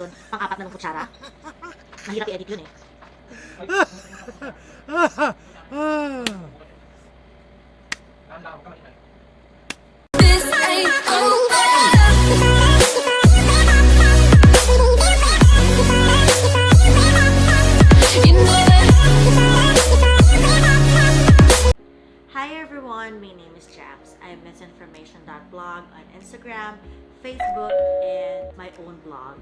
Pang-apat na ng kutsara. Mahirap i-edit yun eh. This ain't over. You know that. Hi everyone, my name is Japs. I'm MissInformation.blog on Instagram, Facebook, and my own blog.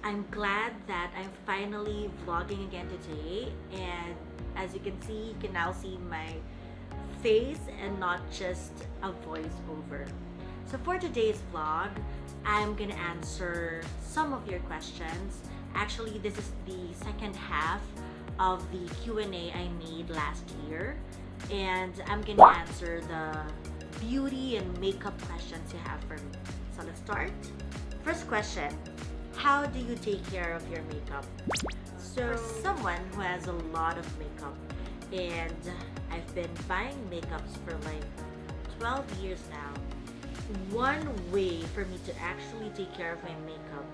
I'm glad that I'm finally vlogging again today, and as you can see, you can now see my face and not just a voiceover. So for today's vlog, I'm gonna answer some of your questions. Actually, this is the second half of the Q&A I made last year, and I'm gonna answer the beauty and makeup questions you have for me. So let's start. First question: how do you take care of your makeup? So, for someone who has a lot of makeup, and I've been buying makeups for like 12 years now, one way for me to actually take care of my makeup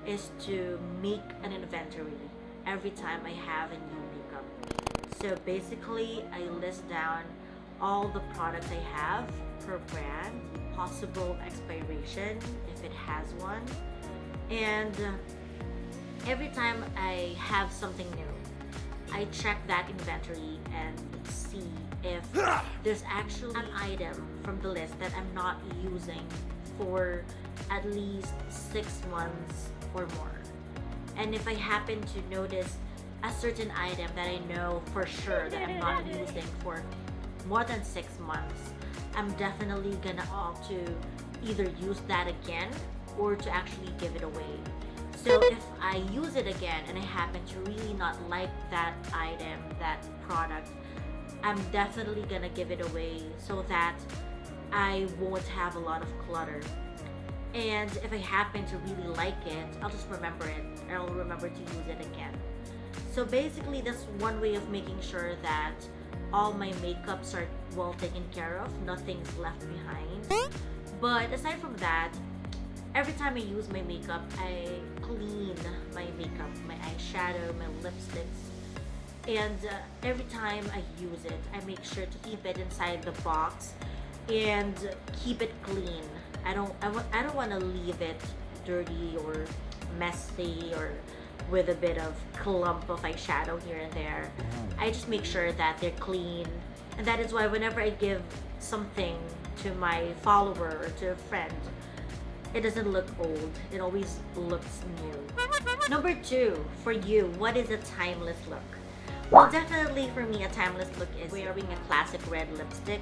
is to make an inventory every time I have a new makeup. So basically, I list down all the products I have per brand, possible expiration if it has one, and every time I have something new, I check that inventory and see if there's actually an item from the list that I'm not using for at least 6 months or more. And if I happen to notice a certain item that I know for sure that I'm not using for more than 6 months, I'm definitely gonna opt to either use that again or to actually give it away. So if I use it again and I happen to really not like that item, that product, I'm definitely gonna give it away so that I won't have a lot of clutter. And if I happen to really like it, I'll just remember it and I'll remember to use it again. So basically, that's one way of making sure that all my makeups are well taken care of, nothing's left behind. But aside from that, every time I use my makeup, I clean my makeup, my eyeshadow, my lipsticks, and every time I use it, I make sure to keep it inside the box and keep it clean. I don't want to leave it dirty or messy or with a bit of clump of eyeshadow here and there. I just make sure that they're clean, and that is why whenever I give something to my follower or to a friend, it doesn't look old. It always looks new. Number 2, for you, what is a timeless look? Well, definitely for me, a timeless look is wearing a classic red lipstick.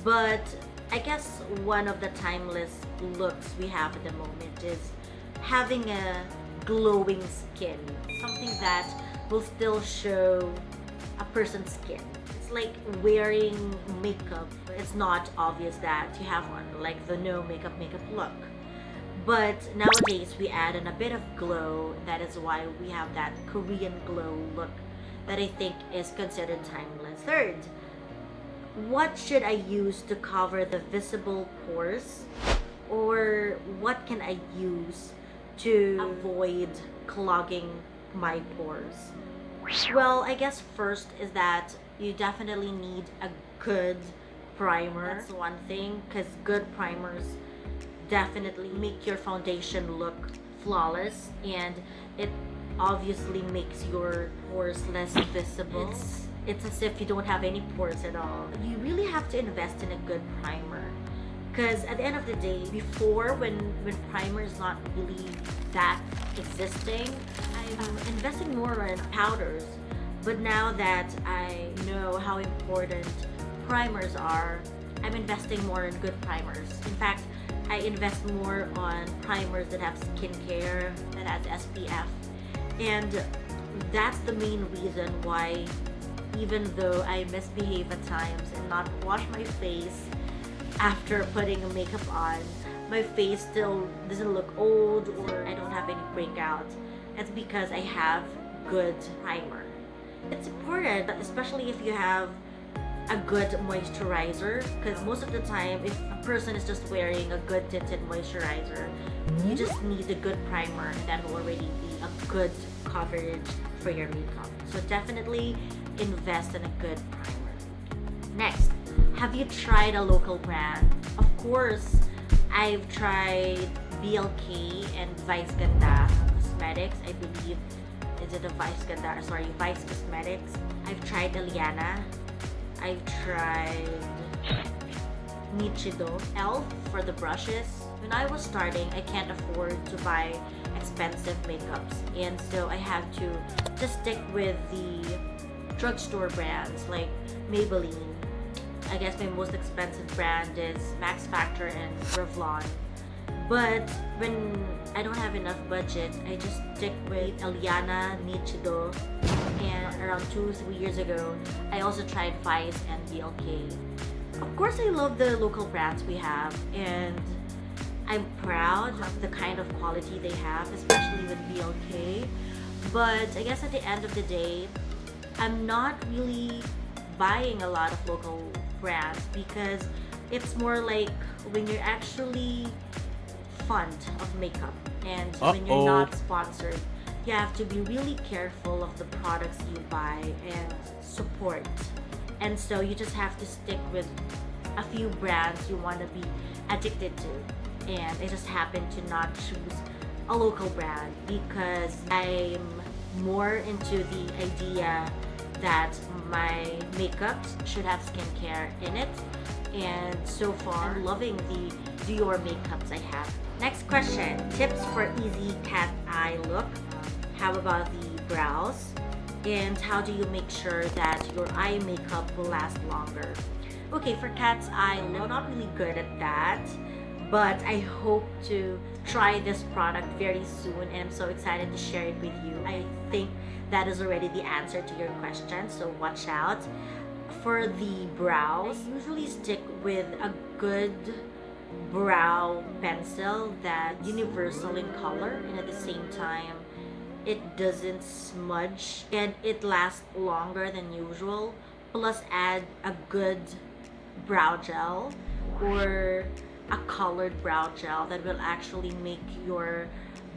But I guess one of the timeless looks we have at the moment is having a glowing skin. Something that will still show a person's skin. It's like wearing makeup. It's not obvious that you have one, like the no makeup look. But nowadays we add in a bit of glow. That is why we have that Korean glow look that I think is considered timeless. Third, what should I use to cover the visible pores? Or what can I use to avoid clogging my pores? Well, I guess first is that you definitely need a good primer. That's one thing, because good primers definitely make your foundation look flawless, and it obviously makes your pores less visible. It's as if you don't have any pores at all. You really have to invest in a good primer, because at the end of the day, before, when primer is not really that existing, I'm investing more in powders. But now that I know how important primers are, I'm investing more in good primers. In fact, I invest more on primers that have skincare, that has SPF. And that's the main reason why, even though I misbehave at times and not wash my face after putting makeup on, my face still doesn't look old or I don't have any breakouts. It's because I have good primer. It's important, especially if you have a good moisturizer, because most of the time if a person is just wearing a good tinted moisturizer, you just need a good primer and that will already be a good coverage for your makeup. So definitely invest in a good primer. Next, have you tried a local brand? Of course, I've tried BLK and Vice Ganda Cosmetics. I believe, is it a Vice Ganda? Sorry, Vice Cosmetics. I've tried Ellana. I've tried Nichido. Elf for the brushes. When I was starting, I can't afford to buy expensive makeups, and so I have to just stick with the drugstore brands like Maybelline. I guess my most expensive brand is Max Factor and Revlon. But when I don't have enough budget, I just stick with Ellana, Nichido, and around 2-3 years ago, I also tried Vice and BLK. Of course, I love the local brands we have, and I'm proud of the kind of quality they have, especially with BLK. But I guess at the end of the day, I'm not really buying a lot of local brands because it's more like when you're actually fond of makeup and when you're not sponsored, you have to be really careful of the products you buy and support. And so you just have to stick with a few brands you want to be addicted to. And I just happen to not choose a local brand because I'm more into the idea that my makeup should have skincare in it, and so far I'm loving the Dior makeups I have. Next question, tips for easy cat eye look. How about the brows? And how do you make sure that your eye makeup will last longer? Okay, for cat's eye look, I'm not really good at that, but I hope to try this product very soon, and I'm so excited to share it with you. I think that is already the answer to your question, so watch out. For the brows, I usually stick with a good brow pencil that's universal in color, and at the same time it doesn't smudge and it lasts longer than usual. Plus, add a good brow gel or a colored brow gel that will actually make your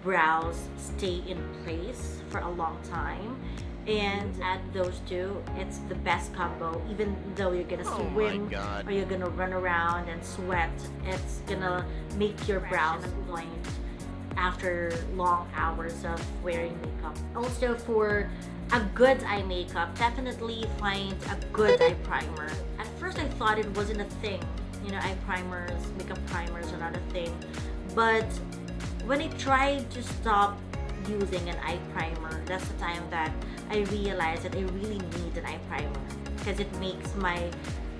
brows stay in place for a long time. And add those two, it's the best combo. Even though you're gonna swim or you're gonna run around and sweat, it's gonna make your brows point after long hours of wearing makeup. Also, for a good eye makeup, definitely find a good eye primer. At first I thought it wasn't a thing, eye primers, makeup primers are not a thing. But when I tried to stop using an eye primer, that's the time that I realized that I really need an eye primer because it makes my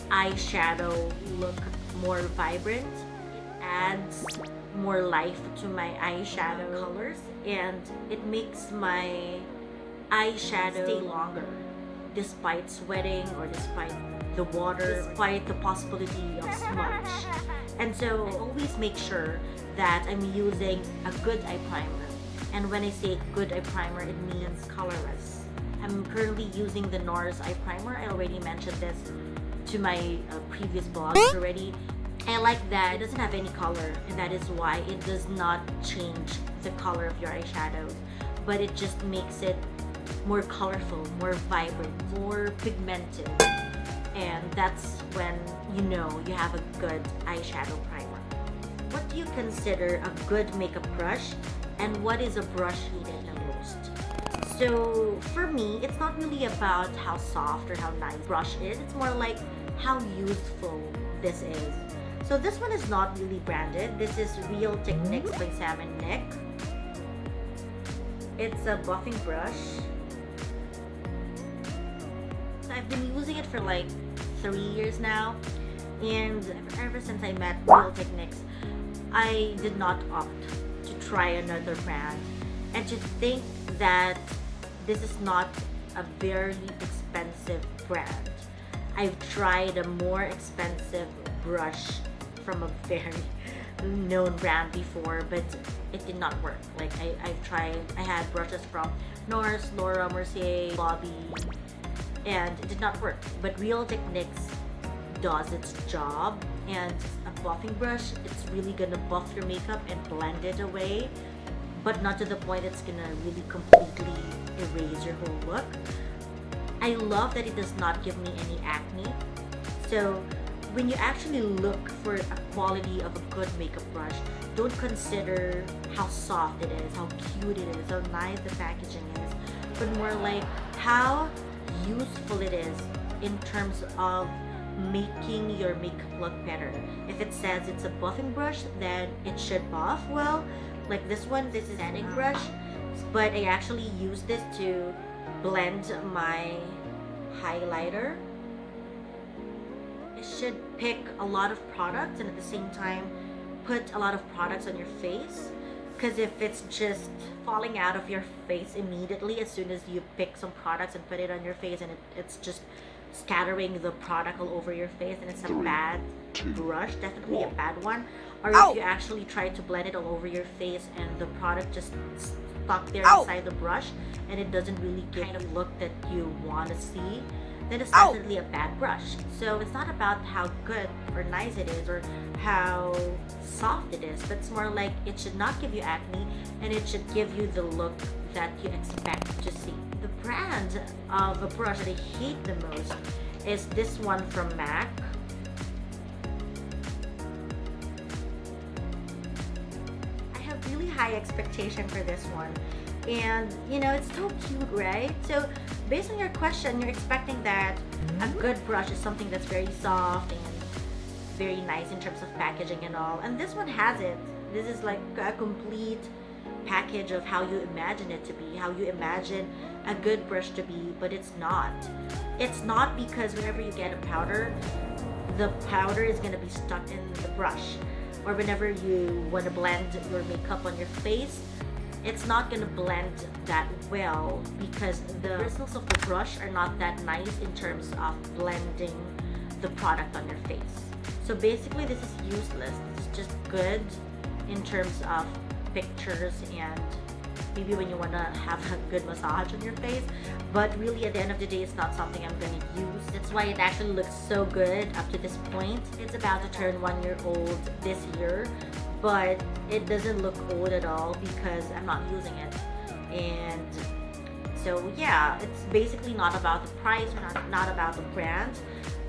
eyeshadow look more vibrant. It adds more life to my eyeshadow colors, and it makes my eyeshadow stay longer despite sweating or despite the water, despite the possibility of smudge. And so I always make sure that I'm using a good eye primer. And when I say good eye primer, it means colorless. I'm currently using the Nars eye primer. I already mentioned this to my previous blogs already. I like that it doesn't have any color, and that is why it does not change the color of your eyeshadows, but it just makes it more colorful, more vibrant, more pigmented. And that's when you know you have a good eyeshadow primer. What do you consider a good makeup brush, and what is a brush needed the most? So for me, it's not really about how soft or how nice brush is. It's more like how useful this is. So this one is not really branded. This is Real Techniques by Sam and Nick. It's a buffing brush. I've been using it for like 3 years now, and ever since I met Real Techniques, I did not opt to try another brand. And to think that this is not a very expensive brand. I've tried a more expensive brush from a very known brand before, but it did not work. Like I had brushes from Nars, Laura Mercier, Bobby, and it did not work. But Real Techniques does its job, and a buffing brush, it's really gonna buff your makeup and blend it away, but not to the point it's gonna really completely erase your whole look. I love that it does not give me any acne. So when you actually look for a quality of a good makeup brush, don't consider how soft it is, how cute it is, how nice the packaging is, but more like how useful it is in terms of making your makeup look better. If it says it's a buffing brush, then it should buff well. Like this one, this is a setting brush, but I actually use this to blend my highlighter. It should pick a lot of products and at the same time put a lot of products on your face, because if it's just falling out of your face immediately as soon as you pick some products and put it on your face, and it's just scattering the product all over your face, and it's a bad brush, definitely a bad one. Or if you actually try to blend it all over your face and the product just stuck there inside the brush and it doesn't really give the look that you want to see, then it's definitely a bad brush. So it's not about how good or nice it is or how soft it is, but it's more like it should not give you acne and it should give you the look that you expect to see. The brand of a brush that I hate the most is this one from MAC. I have really high expectation for this one, and you know, it's so cute, right? So based on your question, you're expecting that a good brush is something that's very soft and very nice in terms of packaging and all, and this one has it. This is like a complete package of how you imagine it to be, how you imagine a good brush to be, but it's not. It's not, because whenever you get a powder, the powder is going to be stuck in the brush, or whenever you want to blend your makeup on your face, it's not going to blend that well because the bristles of the brush are not that nice in terms of blending the product on your face. So basically this is useless. This is just good in terms of pictures and maybe when you want to have a good massage on your face, but really at the end of the day it's not something I'm going to use. That's why it actually looks so good up to this point. It's about to turn 1 year old this year, but it doesn't look old at all because I'm not using it. And so yeah, it's basically not about the price or not about the brand.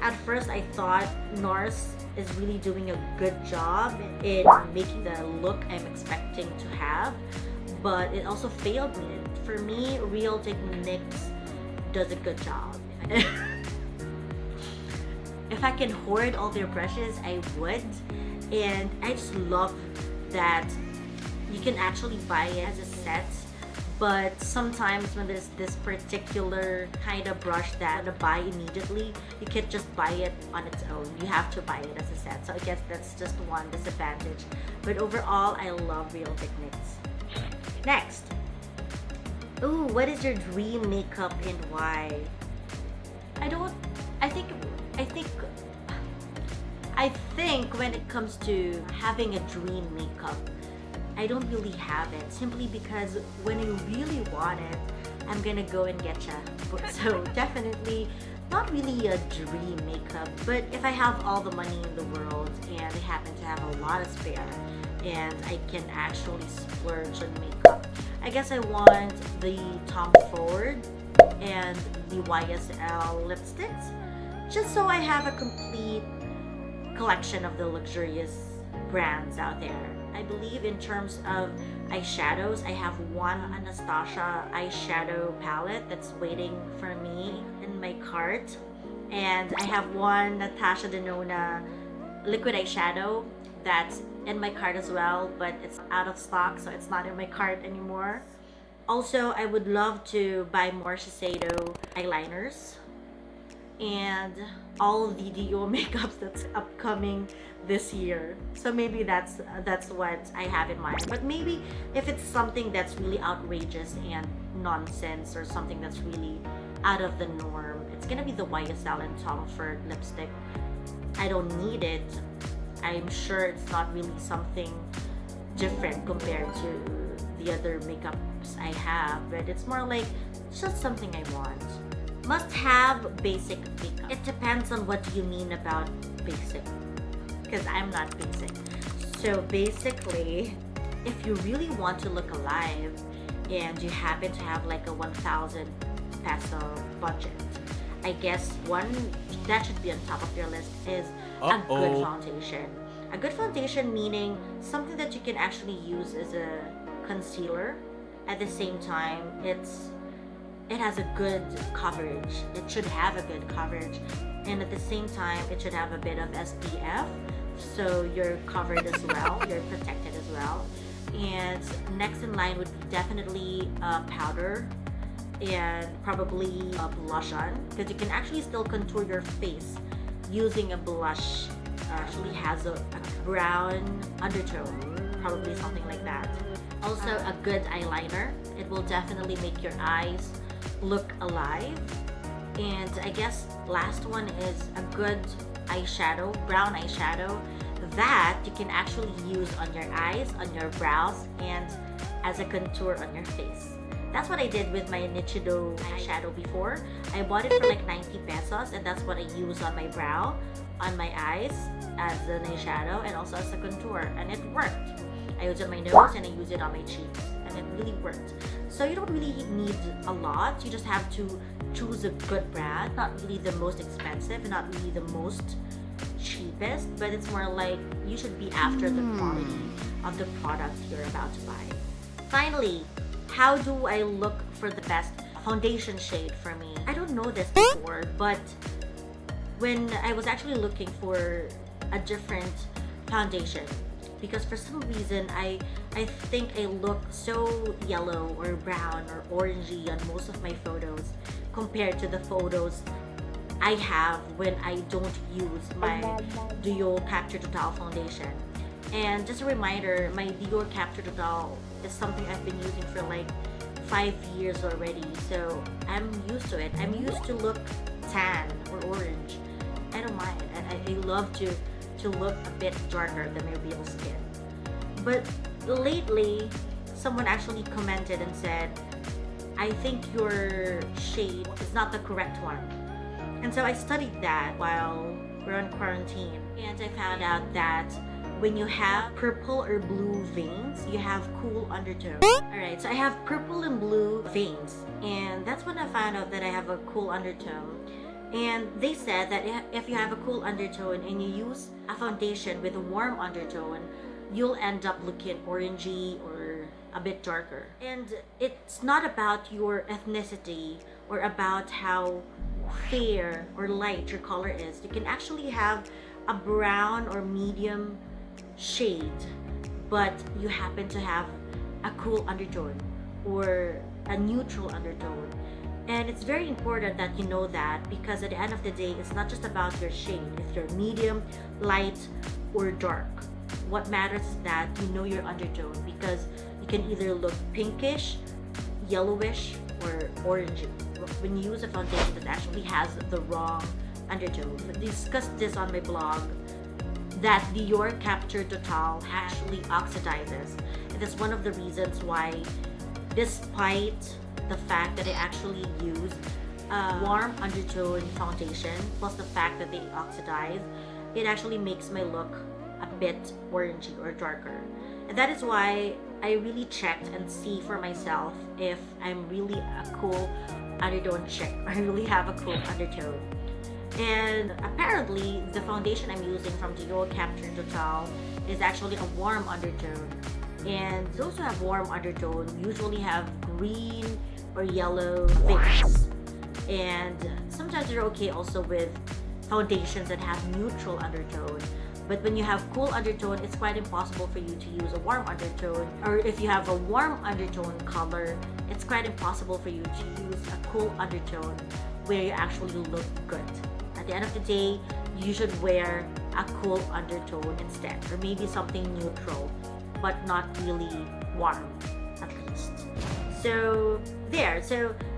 At first I thought Nars is really doing a good job in making the look I'm expecting to have, but it also failed me. For me, Real Techniques does a good job. If I can hoard all their brushes, I would. And I just love that you can actually buy it as a set, but sometimes when there's this particular kind of brush that to buy immediately, you can't just buy it on its own. You have to buy it as a set. So I guess that's just one disadvantage. But overall, I love Real Techniques. Next. Ooh, what is your dream makeup and why? I think when it comes to having a dream makeup, I don't really have it, simply because when I really want it, I'm gonna go and get ya. So definitely not really a dream makeup, but if I have all the money in the world and I happen to have a lot of spare and I can actually splurge on makeup, I guess I want the Tom Ford and the YSL lipsticks, just so I have a complete collection of the luxurious brands out there. I believe in terms of eyeshadows, I have one Anastasia eyeshadow palette that's waiting for me in my cart, and I have one Natasha Denona liquid eyeshadow that's in my cart as well, but it's out of stock, so it's not in my cart anymore. Also, I would love to buy more Shiseido eyeliners and all the Dior makeups that's upcoming this year. So maybe that's what I have in mind. But maybe if it's something that's really outrageous and nonsense, or something that's really out of the norm, it's gonna be the YSL and Tom Ford lipstick. I don't need it. I'm sure it's not really something different compared to the other makeups I have, but it's more like it's just something I want. Must have basic makeup. It depends on what you mean about basic, because I'm not basic. So basically, if you really want to look alive and you happen to have like a 1,000 peso budget, I guess one that should be on top of your list is a good foundation. A good foundation meaning something that you can actually use as a concealer. At the same time, it has a good coverage. It should have a good coverage, and at the same time, it should have a bit of SPF, so you're covered as well. You're protected as well. And next in line would be definitely a powder and probably a blush on, because you can actually still contour your face using a blush. Actually has a brown undertone, probably something like that. Also a good eyeliner. It will definitely make your eyes look alive. And I guess last one is a good eyeshadow, brown eyeshadow, that you can actually use on your eyes, on your brows, and as a contour on your face. That's what I did with my Nichido eyeshadow before. I bought it for like 90 pesos, and that's what I use on my brow, on my eyes as an eyeshadow, and also as a contour, and it worked. I use it on my nose and I use it on my cheeks, and it really worked. So you don't really need a lot. You just have to choose a good brand, not really the most expensive, not really the most cheapest, but it's more like you should be after the quality of the product you're about to buy. Finally, how do I look for the best foundation shade for me? I don't know this before, but when I was actually looking for a different foundation, because for some reason I think I look so yellow or brown or orangey on most of my photos compared to the photos I have when I don't use my Dior Capture Totale foundation. And just a reminder, my Dior Capture Totale is something I've been using for like 5 years already, so I'm used to it. I'm used to look tan or orange. I don't mind, and I love to look a bit darker than my real skin. But lately, someone actually commented and said, I think your shade is not the correct one. And so I studied that while we're on quarantine, and I found out that when you have purple or blue veins, you have cool undertone. Alright, so I have purple and blue veins, and that's when I found out that I have a cool undertone. And they said that if you have a cool undertone and you use a foundation with a warm undertone, you'll end up looking orangey or a bit darker. And it's not about your ethnicity or about how fair or light your color is. You can actually have a brown or medium shade, but you happen to have a cool undertone or a neutral undertone. And it's very important that you know that, because at the end of the day, it's not just about your shade. If you're medium, light, or dark, what matters is that you know your undertone, because you can either look pinkish, yellowish, or orangey when you use a foundation that actually has the wrong undertone. I discussed this on my blog, that Dior Capture Totale actually oxidizes. And that's one of the reasons why, despite the fact that I actually use a warm undertone foundation, plus the fact that they oxidize, it actually makes my look a bit orangey or darker. And that is why I really checked and see for myself if I'm really a cool undertone chick. I really have a cool undertone. And apparently, the foundation I'm using from Dior Capture Totale is actually a warm undertone. And those who have warm undertone usually have green or yellow veins. And sometimes they're okay also with foundations that have neutral undertone. But when you have cool undertone, it's quite impossible for you to use a warm undertone. Or if you have a warm undertone color, it's quite impossible for you to use a cool undertone where you actually look good. At the end of the day, you should wear a cool undertone instead, or maybe something neutral, but not really warm, at least. So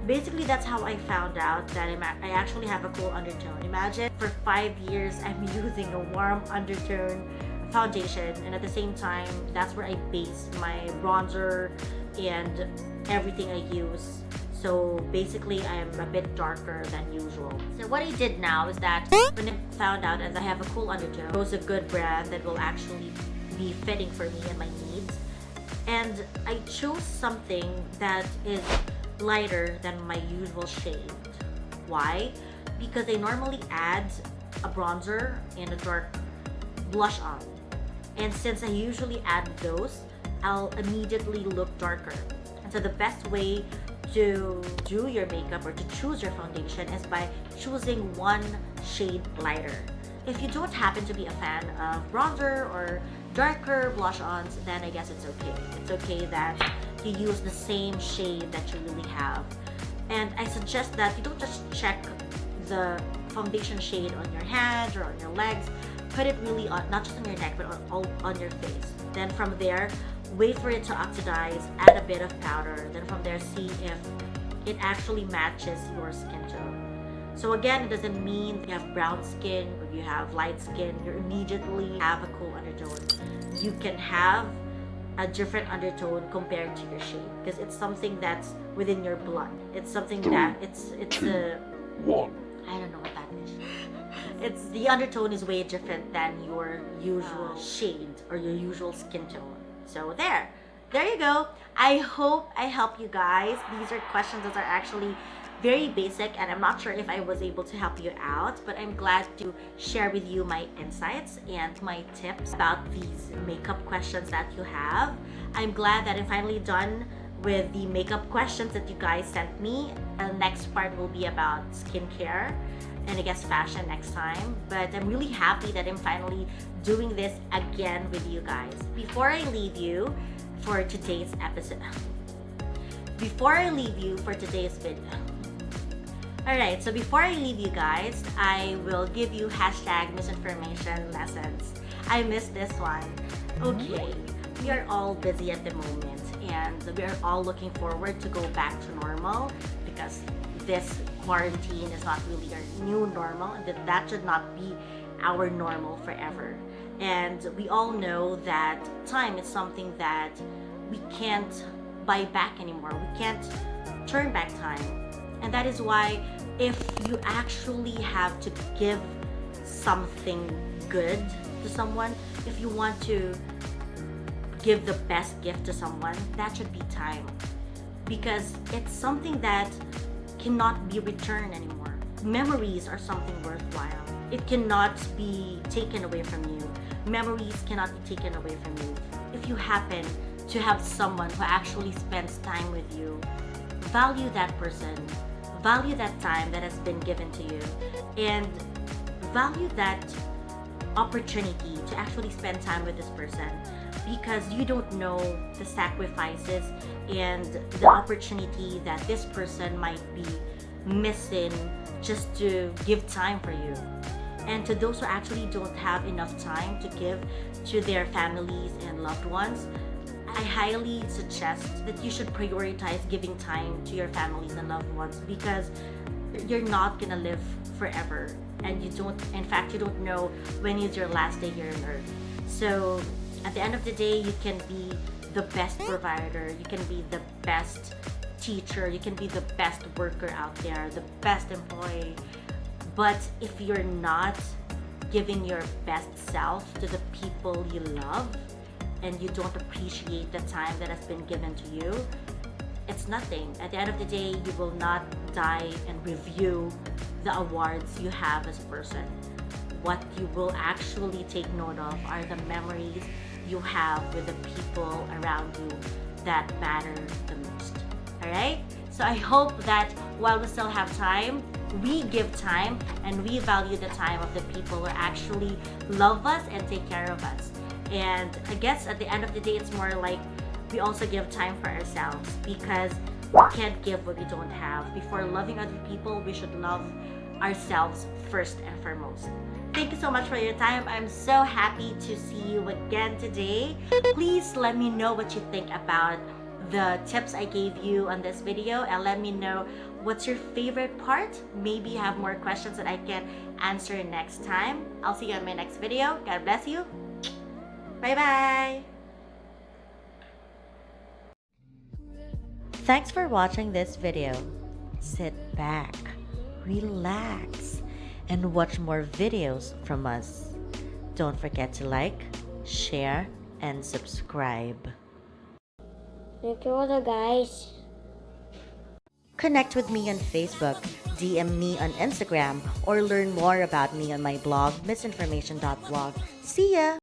basically that's how I found out that I actually have a cool undertone. Imagine for 5 years I'm using a warm undertone foundation, and at the same time, that's where I base my bronzer and everything I use. So basically, I'm a bit darker than usual. So what I did now is that when I found out that I have a cool undertone, chose a good brand that will actually be fitting for me and my needs. And I chose something that is lighter than my usual shade. Why? Because I normally add a bronzer and a dark blush on. And since I usually add those, I'll immediately look darker. And so the best way to do your makeup or to choose your foundation is by choosing one shade lighter. If you don't happen to be a fan of bronzer or darker blush-ons, then I guess it's okay. It's okay that you use the same shade that you really have. And I suggest that you don't just check the foundation shade on your hands or on your legs. Put it really on, not just on your neck, but on your face. Then from there, wait for it to oxidize, add a bit of powder. Then from there, see if it actually matches your skin tone. So again, it doesn't mean you have brown skin or you have light skin, you immediately have a cool undertone. You can have a different undertone compared to your shade because it's something that's within your blood. It's something that it's a I don't know what that is. It's the undertone is way different than your usual shade or your usual skin tone. So there you go. I hope I help you guys. These are questions that are actually very basic, and I'm not sure if I was able to help you out, but I'm glad to share with you my insights and my tips about these makeup questions that you have. I'm glad that I'm finally done with the makeup questions that you guys sent me. The next part will be about skincare and I guess fashion next time. But I'm really happy that I'm finally doing this again with you guys. Before I leave you for today's episode, before I leave you for today's video, alright, so before I leave you guys, I will give you hashtag MissInformation Lessons. I missed this one. Okay, we are all busy at the moment and we are all looking forward to go back to normal because this quarantine is not really our new normal and that should not be our normal forever. And we all know that time is something that we can't buy back anymore. We can't turn back time. And that is why if you actually have to give something good to someone, if you want to give the best gift to someone, that should be time. Because it's something that cannot be returned anymore. Memories are something worthwhile. It cannot be taken away from you. Memories cannot be taken away from you. If you happen to have someone who actually spends time with you, value that person. Value that time that has been given to you. And value that opportunity to actually spend time with this person, because you don't know the sacrifices and the opportunity that this person might be missing just to give time for you. And to those who actually don't have enough time to give to their families and loved ones, I highly suggest that you should prioritize giving time to your families and loved ones, because you're not gonna live forever, and you don't know when is your last day here on earth. So at the end of the day, you can be the best provider, you can be the best teacher, you can be the best worker out there, the best employee. But if you're not giving your best self to the people you love, and you don't appreciate the time that has been given to you, it's nothing. At the end of the day, you will not die and review the awards you have as a person. What you will actually take note of are the memories you have with the people around you that matter the most. Alright? So I hope that while we still have time, we give time and we value the time of the people who actually love us and take care of us. And I guess at the end of the day, it's more like we also give time for ourselves, because we can't give what we don't have. Before loving other people, we should love ourselves first and foremost. Thank you so much for your time. I'm so happy to see you again today. Please let me know what you think about the tips I gave you on this video, and let me know what's your favorite part. Maybe you have more questions that I can answer next time. I'll see you on my next video. God bless you. Bye bye. Thanks for watching this video. Sit back, relax, and watch more videos from us. Don't forget to like, share, and subscribe. Nichido, guys. Connect with me on Facebook, DM me on Instagram, or learn more about me on my blog, MissInformation.blog. See ya!